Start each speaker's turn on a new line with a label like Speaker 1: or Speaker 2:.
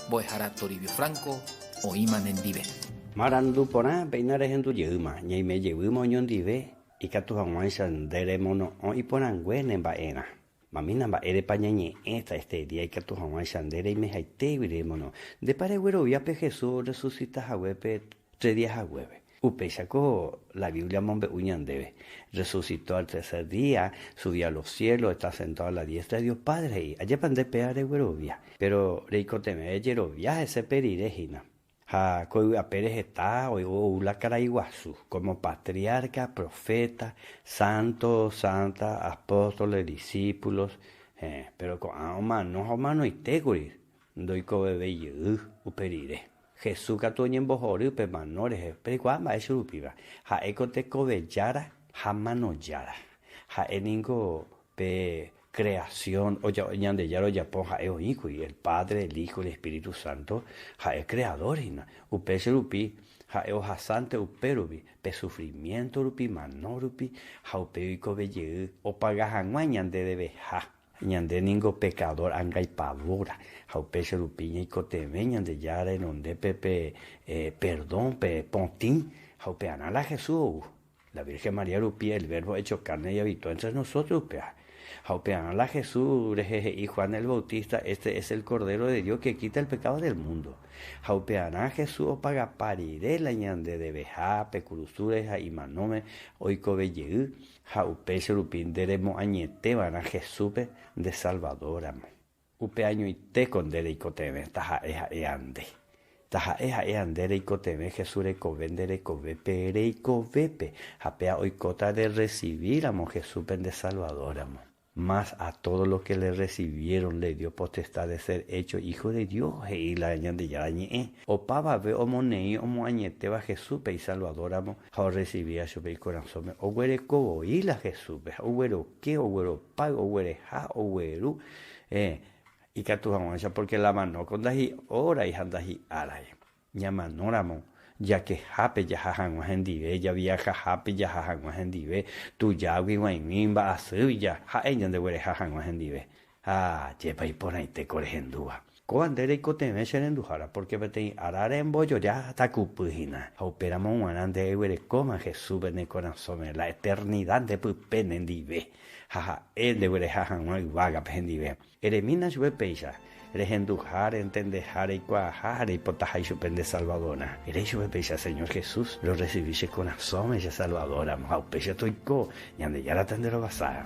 Speaker 1: Boejara Toribio Franco, Oíman en Dive.
Speaker 2: Marandu pona peinares en tu yuma, ñay me llevo moñón dive, y que tu jamás sandere mono, y ponan en baena. Mamina ba ere pañañe esta este día y que tu jamás sandere y me jaite mono. De pare güero viape Jesús resucita a huepe 3 días a hueve. Upechako la Biblia mombe uñan debe. Resucitó al tercer día, subió a los cielos, está sentado a la diestra de Dios Padre y allá pan de peare güerovia. Pero reicoteme yerovia ese perirejina. Ha coi a Pérez está o la cara iguazú, como patriarca, profeta, santo, santa, apóstoles, discípulos, pero con humano y teguris, doy bebé y uperire. Jesús catoñen bojori pe manores, pero cuando es rupiva, ha ecote cobellara, ha manoyara, ha eningo pe creación, o ya ñande yaro ya ponja eo hijo y el Padre, el Hijo, el Espíritu Santo, ja es creador y upe se rupi, ja eo jasante uperubi, pe sufrimiento rupi, mano rupi, ja upe y cobelle, o pagajan ñande debe ja. Ñande ningo pecador anga y pavora, ja upe se rupi y coteme ñande yara en donde pepe perdón, pe pontín, ja upe anala Jesús, la Virgen María rupi, el verbo hecho carne y habitó entre nosotros, upe. Jaupean a la Jesús y Juan el Bautista, este es el Cordero de Dios que quita el pecado del mundo. Jaupean a Jesús paga parire la ñande de beja, pecurusures, y manome, oiko belle, jaupe serupin deremo añete van a Jesús de Salvadoramo. Upe año y te con dereicoteme, taja ande. Taja ande dereicoteme, Jesús recovendere covepe, reicovepe, japea oicota de recibir amo Jesús de Salvadoramo. Más a todos los que le recibieron le dio potestad de ser hecho hijo de Dios y la añade ya añe o pava ve o monei o moañete va Jesús y salvadoramo o recibía su corazón o güere cobo y la Jesús o güero que o güero pago o güere ja o güero y que tu jamás porque la mano con dahi ora y handahi alay llamanóramo ya que hape ya jajan wahendive ya viaja hape ya jajan wahendive tu ya guiwaimba asu ya ha enyan de were jajan wahendive lleva y por ahí te corejendúa coandere y coteme serendujara porque vete arare en bollo ya hasta cupujina operamos un anande were coma Jesús en el corazón la eternidad de pupenendive jaja el de were jajan waga pendive eremina sube peisa regendujar, entendejar y cuajar y potajar y supende salvadora. Eres yo pecha Señor Jesús, lo recibiste con asombro y salvadora. Mao pecha toico, y ande ya la tendero basada.